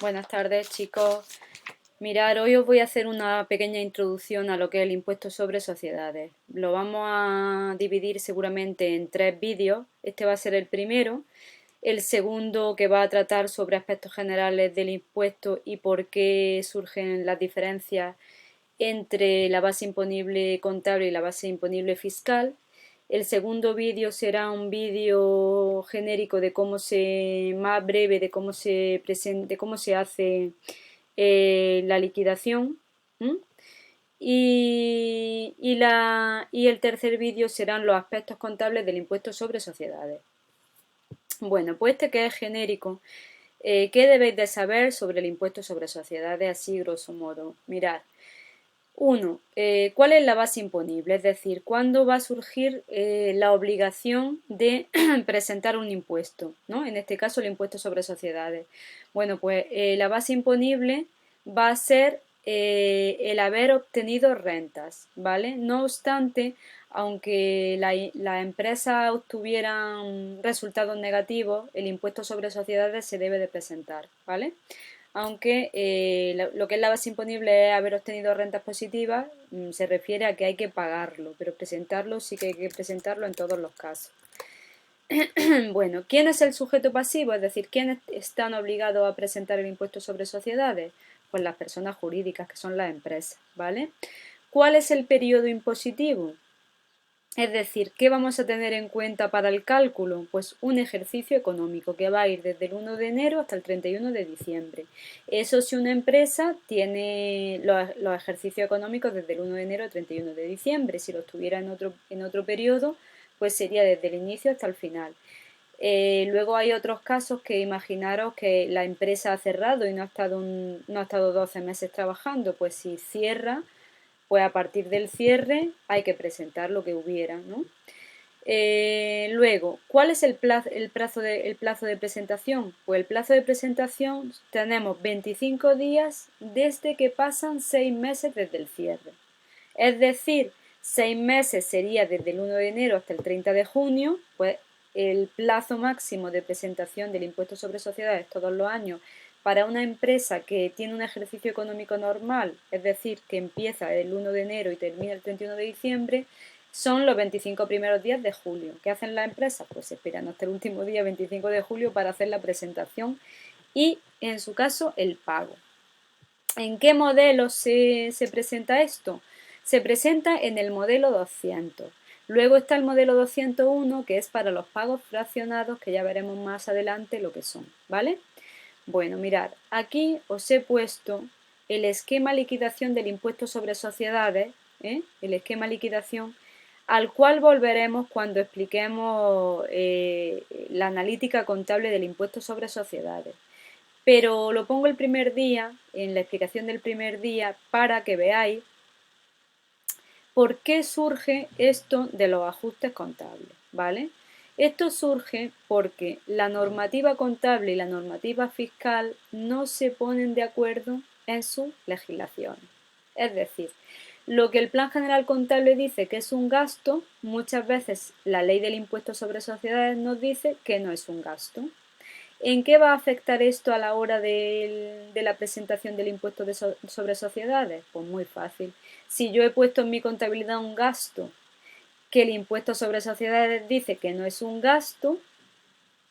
Buenas tardes, chicos. Mirad, hoy os voy a hacer una pequeña introducción a lo que es el impuesto sobre sociedades. Lo vamos a dividir seguramente en 3 vídeos. Este va a ser el primero. El segundo, que va a tratar sobre aspectos generales del impuesto y por qué surgen las diferencias entre la base imponible contable y la base imponible fiscal. El segundo vídeo será un vídeo genérico de más breve, de cómo se hace la liquidación. ¿m? Y el tercer vídeo serán los aspectos contables del impuesto sobre sociedades. Bueno, pues este que es genérico, ¿qué debéis de saber sobre el impuesto sobre sociedades así grosso modo? Mirad. 1. ¿Cuál es la base imponible? Es decir, ¿cuándo va a surgir la obligación de presentar un impuesto? ¿No? En este caso, el impuesto sobre sociedades. Bueno, pues la base imponible va a ser el haber obtenido rentas, ¿vale? No obstante, aunque las empresas obtuvieran resultados negativos, el impuesto sobre sociedades se debe de presentar, ¿vale? Aunque lo que es la base imponible es haber obtenido rentas positivas, se refiere a que hay que pagarlo, pero presentarlo sí que hay que presentarlo en todos los casos. Bueno, ¿quién es el sujeto pasivo? Es decir, ¿quiénes están obligados a presentar el impuesto sobre sociedades? Pues las personas jurídicas, que son las empresas, ¿vale? ¿Cuál es el periodo impositivo? Es decir, ¿qué vamos a tener en cuenta para el cálculo? Pues un ejercicio económico que va a ir desde el 1 de enero hasta el 31 de diciembre. Eso si una empresa tiene los ejercicios económicos desde el 1 de enero al 31 de diciembre. Si los tuviera en otro periodo, pues sería desde el inicio hasta el final. Luego hay otros casos que imaginaros que la empresa ha cerrado y no ha estado 12 meses trabajando, pues si cierra, pues a partir del cierre hay que presentar lo que hubiera, ¿no? Luego, ¿cuál es el plazo de presentación? Pues el plazo de presentación tenemos 25 días desde que pasan 6 meses desde el cierre. Es decir, 6 meses sería desde el 1 de enero hasta el 30 de junio, pues el plazo máximo de presentación del impuesto sobre sociedades todos los años para una empresa que tiene un ejercicio económico normal, es decir, que empieza el 1 de enero y termina el 31 de diciembre, son los 25 primeros días de julio. ¿Qué hacen las empresas? Pues esperan hasta el último día 25 de julio para hacer la presentación y, en su caso, el pago. ¿En qué modelo se presenta esto? Se presenta en el modelo 200. Luego está el modelo 201, que es para los pagos fraccionados, que ya veremos más adelante lo que son, ¿vale? Bueno, mirad, aquí os he puesto el esquema liquidación del impuesto sobre sociedades, el esquema liquidación, al cual volveremos cuando expliquemos la analítica contable del impuesto sobre sociedades. Pero lo pongo el primer día, en la explicación del primer día, para que veáis por qué surge esto de los ajustes contables, ¿vale? Esto surge porque la normativa contable y la normativa fiscal no se ponen de acuerdo en sus legislaciones. Es decir, lo que el Plan General Contable dice que es un gasto, muchas veces la ley del impuesto sobre sociedades nos dice que no es un gasto. ¿En qué va a afectar esto a la hora de la presentación del impuesto sobre sociedades? Pues muy fácil. Si yo he puesto en mi contabilidad un gasto que el impuesto sobre sociedades dice que no es un gasto,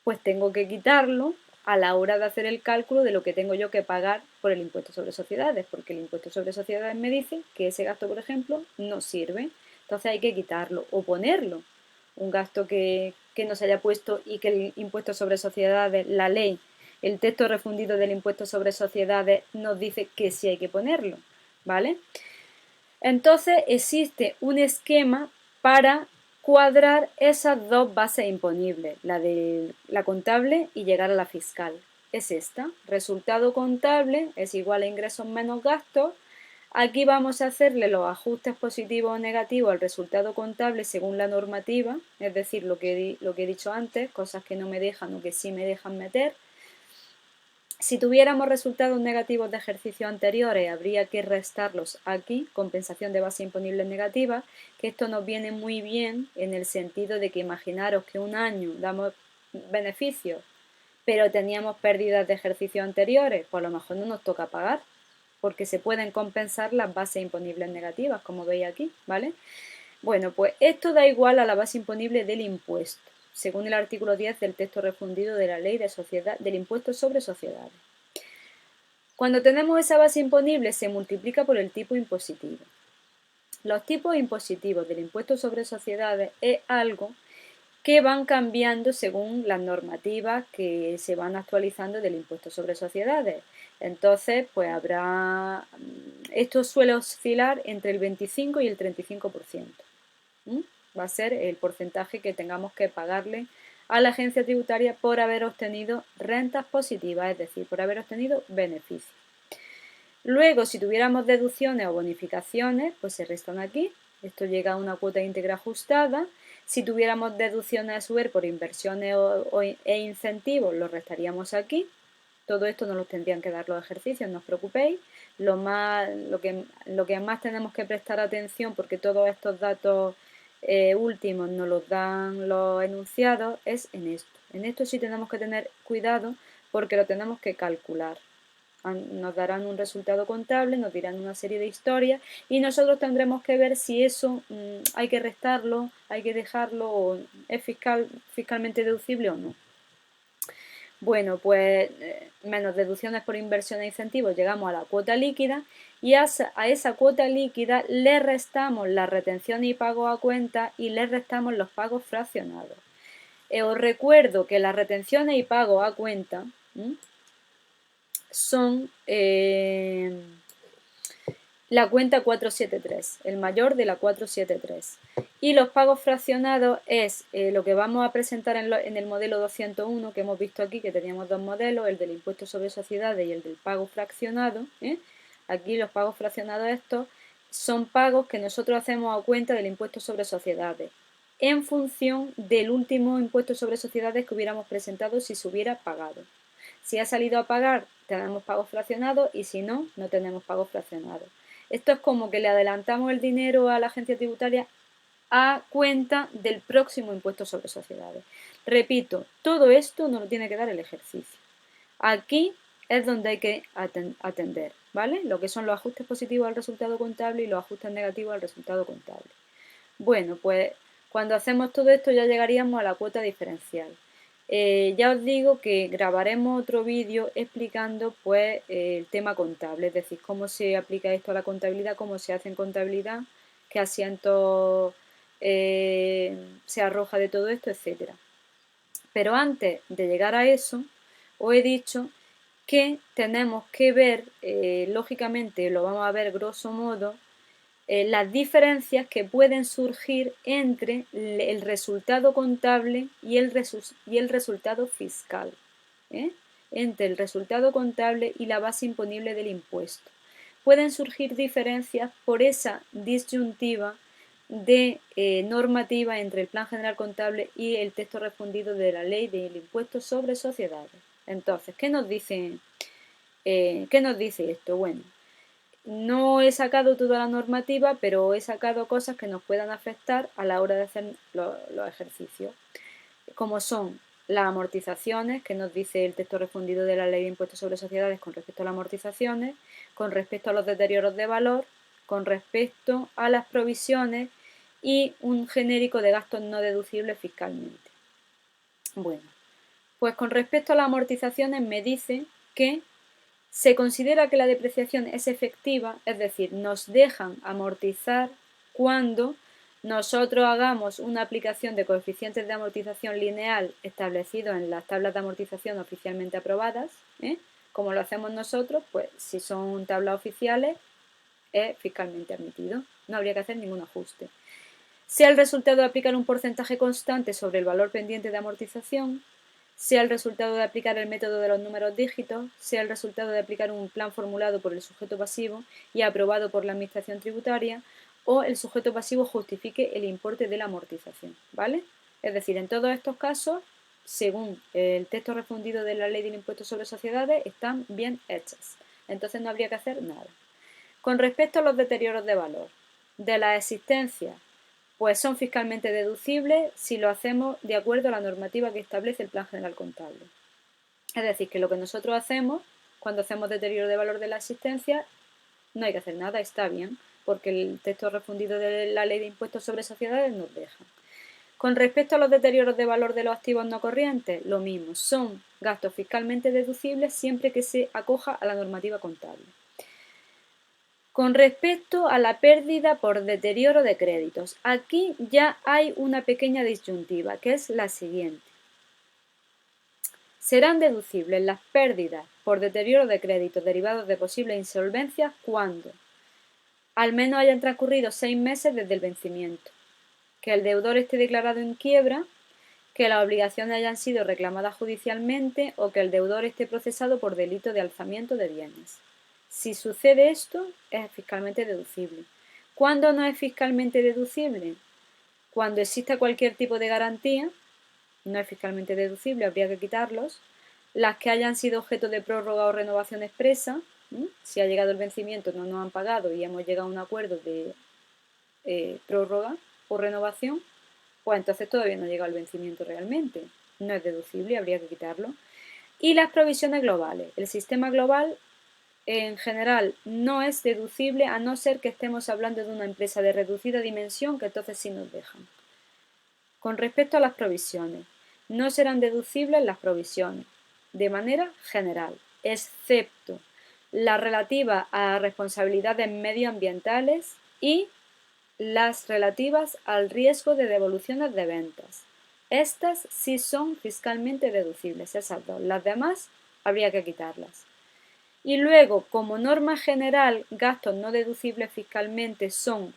pues tengo que quitarlo a la hora de hacer el cálculo de lo que tengo yo que pagar por el impuesto sobre sociedades, porque el impuesto sobre sociedades me dice que ese gasto, por ejemplo, no sirve. Entonces hay que quitarlo o ponerlo. Un gasto que no se haya puesto y que el impuesto sobre sociedades, la ley, el texto refundido del impuesto sobre sociedades nos dice que sí hay que ponerlo, ¿vale? Entonces existe un esquema para cuadrar esas dos bases imponibles, la de la contable y llegar a la fiscal. Es esta. Resultado contable es igual a ingresos menos gastos. Aquí vamos a hacerle los ajustes positivos o negativos al resultado contable según la normativa, es decir, lo que he dicho antes, cosas que no me dejan o que sí me dejan meter. Si tuviéramos resultados negativos de ejercicios anteriores, habría que restarlos aquí, compensación de base imponible negativa, que esto nos viene muy bien en el sentido de que imaginaros que un año damos beneficios, pero teníamos pérdidas de ejercicios anteriores, pues a lo mejor no nos toca pagar, porque se pueden compensar las bases imponibles negativas, como veis aquí, ¿vale? Bueno, pues esto da igual a la base imponible del impuesto, según el artículo 10 del texto refundido de la Ley de del impuesto sobre sociedades. Cuando tenemos esa base imponible se multiplica por el tipo impositivo. Los tipos impositivos del impuesto sobre sociedades es algo que van cambiando según las normativas que se van actualizando del impuesto sobre sociedades. Entonces, pues esto suele oscilar entre el 25 y el 35%. Va a ser el porcentaje que tengamos que pagarle a la agencia tributaria por haber obtenido rentas positivas, es decir, por haber obtenido beneficios. Luego, si tuviéramos deducciones o bonificaciones, pues se restan aquí. Esto llega a una cuota íntegra ajustada. Si tuviéramos deducciones a su vez por inversiones e incentivos, lo restaríamos aquí. Todo esto nos lo tendrían que dar los ejercicios, no os preocupéis. Lo que más tenemos que prestar atención, porque todos estos datos últimos nos los dan los enunciados, es en esto. En esto sí tenemos que tener cuidado porque lo tenemos que calcular. Nos darán un resultado contable, nos dirán una serie de historias y nosotros tendremos que ver si eso hay que restarlo, hay que dejarlo o es fiscalmente deducible o no. Bueno, pues menos deducciones por inversión e incentivos llegamos a la cuota líquida y a esa cuota líquida le restamos las retenciones y pagos a cuenta y le restamos los pagos fraccionados. Os recuerdo que las retenciones y pagos a cuenta son la cuenta 473, el mayor de la 473. Y los pagos fraccionados es lo que vamos a presentar en el modelo 201 que hemos visto aquí, que teníamos dos modelos, el del impuesto sobre sociedades y el del pago fraccionado. Aquí los pagos fraccionados estos son pagos que nosotros hacemos a cuenta del impuesto sobre sociedades, en función del último impuesto sobre sociedades que hubiéramos presentado si se hubiera pagado. Si ha salido a pagar, tenemos pagos fraccionados y si no, no tenemos pagos fraccionados. Esto es como que le adelantamos el dinero a la agencia tributaria a cuenta del próximo impuesto sobre sociedades. Repito, todo esto nos lo tiene que dar el ejercicio. Aquí es donde hay que atender, ¿vale? Lo que son los ajustes positivos al resultado contable y los ajustes negativos al resultado contable. Bueno, pues cuando hacemos todo esto ya llegaríamos a la cuota diferencial. Ya os digo que grabaremos otro vídeo explicando pues el tema contable, es decir, cómo se aplica esto a la contabilidad, cómo se hace en contabilidad, qué asientos se arroja de todo esto, etcétera. Pero antes de llegar a eso, os he dicho que tenemos que ver, lógicamente lo vamos a ver grosso modo, las diferencias que pueden surgir entre el resultado contable y el resultado fiscal, entre el resultado contable y la base imponible del impuesto. Pueden surgir diferencias por esa disyuntiva de normativa entre el Plan General Contable y el texto refundido de la Ley del Impuesto sobre Sociedades. Entonces, ¿qué nos dice esto? Bueno, no he sacado toda la normativa, pero he sacado cosas que nos puedan afectar a la hora de hacer los ejercicios, como son las amortizaciones, que nos dice el texto refundido de la Ley de Impuestos sobre Sociedades con respecto a las amortizaciones, con respecto a los deterioros de valor, con respecto a las provisiones y un genérico de gastos no deducibles fiscalmente. Bueno, pues con respecto a las amortizaciones me dice que se considera que la depreciación es efectiva, es decir, nos dejan amortizar cuando nosotros hagamos una aplicación de coeficientes de amortización lineal establecidos en las tablas de amortización oficialmente aprobadas, como lo hacemos nosotros, pues si son tablas oficiales es fiscalmente admitido, no habría que hacer ningún ajuste. Sea el resultado de aplicar un porcentaje constante sobre el valor pendiente de amortización, sea el resultado de aplicar el método de los números dígitos, sea el resultado de aplicar un plan formulado por el sujeto pasivo y aprobado por la Administración tributaria, o el sujeto pasivo justifique el importe de la amortización, ¿vale? Es decir, en todos estos casos, según el texto refundido de la Ley del Impuesto sobre Sociedades, están bien hechas. Entonces no habría que hacer nada. Con respecto a los deterioros de valor, de la existencia, pues son fiscalmente deducibles si lo hacemos de acuerdo a la normativa que establece el Plan General Contable. Es decir, que lo que nosotros hacemos cuando hacemos deterioro de valor de la existencia, no hay que hacer nada, está bien, porque el texto refundido de la Ley de Impuestos sobre Sociedades nos deja. Con respecto a los deterioros de valor de los activos no corrientes, lo mismo, son gastos fiscalmente deducibles siempre que se acoja a la normativa contable. Con respecto a la pérdida por deterioro de créditos, aquí ya hay una pequeña disyuntiva, que es la siguiente. Serán deducibles las pérdidas por deterioro de créditos derivados de posibles insolvencias cuando al menos hayan transcurrido 6 meses desde el vencimiento, que el deudor esté declarado en quiebra, que las obligaciones hayan sido reclamadas judicialmente o que el deudor esté procesado por delito de alzamiento de bienes. Si sucede esto, es fiscalmente deducible. ¿Cuándo no es fiscalmente deducible? Cuando exista cualquier tipo de garantía, no es fiscalmente deducible, habría que quitarlos. Las que hayan sido objeto de prórroga o renovación expresa, si ha llegado el vencimiento, no nos han pagado y hemos llegado a un acuerdo de prórroga o renovación, pues entonces todavía no llega al vencimiento realmente. No es deducible, habría que quitarlo. Y las provisiones globales. El sistema global en general no es deducible a no ser que estemos hablando de una empresa de reducida dimensión, que entonces sí nos dejan. Con respecto a las provisiones, no serán deducibles las provisiones de manera general, excepto las relativas a responsabilidades medioambientales y las relativas al riesgo de devoluciones de ventas. Estas sí son fiscalmente deducibles, esas dos. Las demás habría que quitarlas. Y luego, como norma general, gastos no deducibles fiscalmente son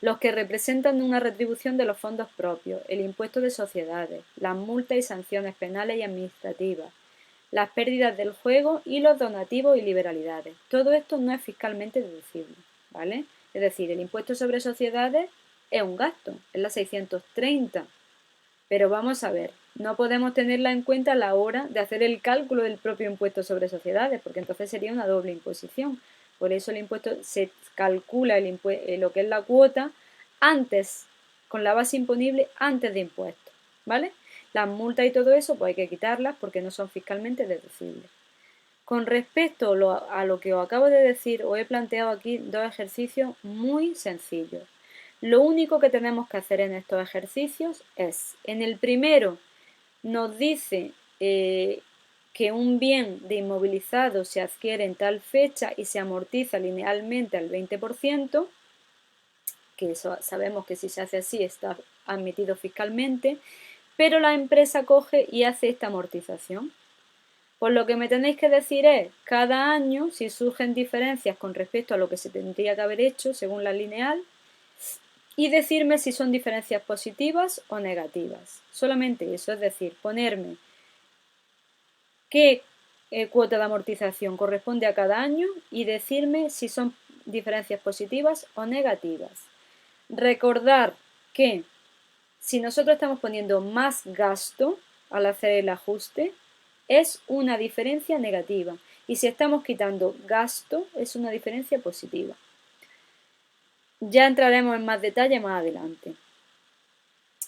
los que representan una retribución de los fondos propios, el impuesto de sociedades, las multas y sanciones penales y administrativas, las pérdidas del juego y los donativos y liberalidades. Todo esto no es fiscalmente deducible, ¿vale? Es decir, el impuesto sobre sociedades es un gasto, es la 630. Pero vamos a ver, no podemos tenerla en cuenta a la hora de hacer el cálculo del propio impuesto sobre sociedades, porque entonces sería una doble imposición. Por eso el impuesto se calcula lo que es la cuota antes, con la base imponible antes de impuestos, ¿vale? Las multas y todo eso, pues hay que quitarlas porque no son fiscalmente deducibles. Con respecto a lo que os acabo de decir, os he planteado aquí dos ejercicios muy sencillos. Lo único que tenemos que hacer en estos ejercicios es, en el primero nos dice que un bien de inmovilizado se adquiere en tal fecha y se amortiza linealmente al 20%, que eso sabemos que si se hace así está admitido fiscalmente, pero la empresa coge y hace esta amortización. Pues lo que me tenéis que decir es, cada año, si surgen diferencias con respecto a lo que se tendría que haber hecho según la lineal, y decirme si son diferencias positivas o negativas. Solamente eso, es decir, ponerme qué cuota de amortización corresponde a cada año y decirme si son diferencias positivas o negativas. Recordar que si nosotros estamos poniendo más gasto al hacer el ajuste, es una diferencia negativa. Y si estamos quitando gasto, es una diferencia positiva. Ya entraremos en más detalle más adelante.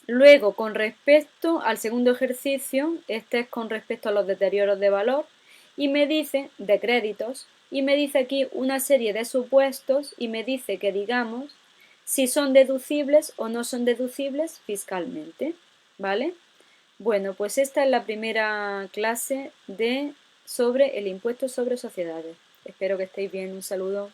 Luego, con respecto al segundo ejercicio, este es con respecto a los deterioros de valor, y me dice, de créditos, y me dice aquí una serie de supuestos y me dice que digamos si son deducibles o no son deducibles fiscalmente, ¿vale? Bueno, pues esta es la primera clase sobre el impuesto sobre sociedades. Espero que estéis bien. Un saludo.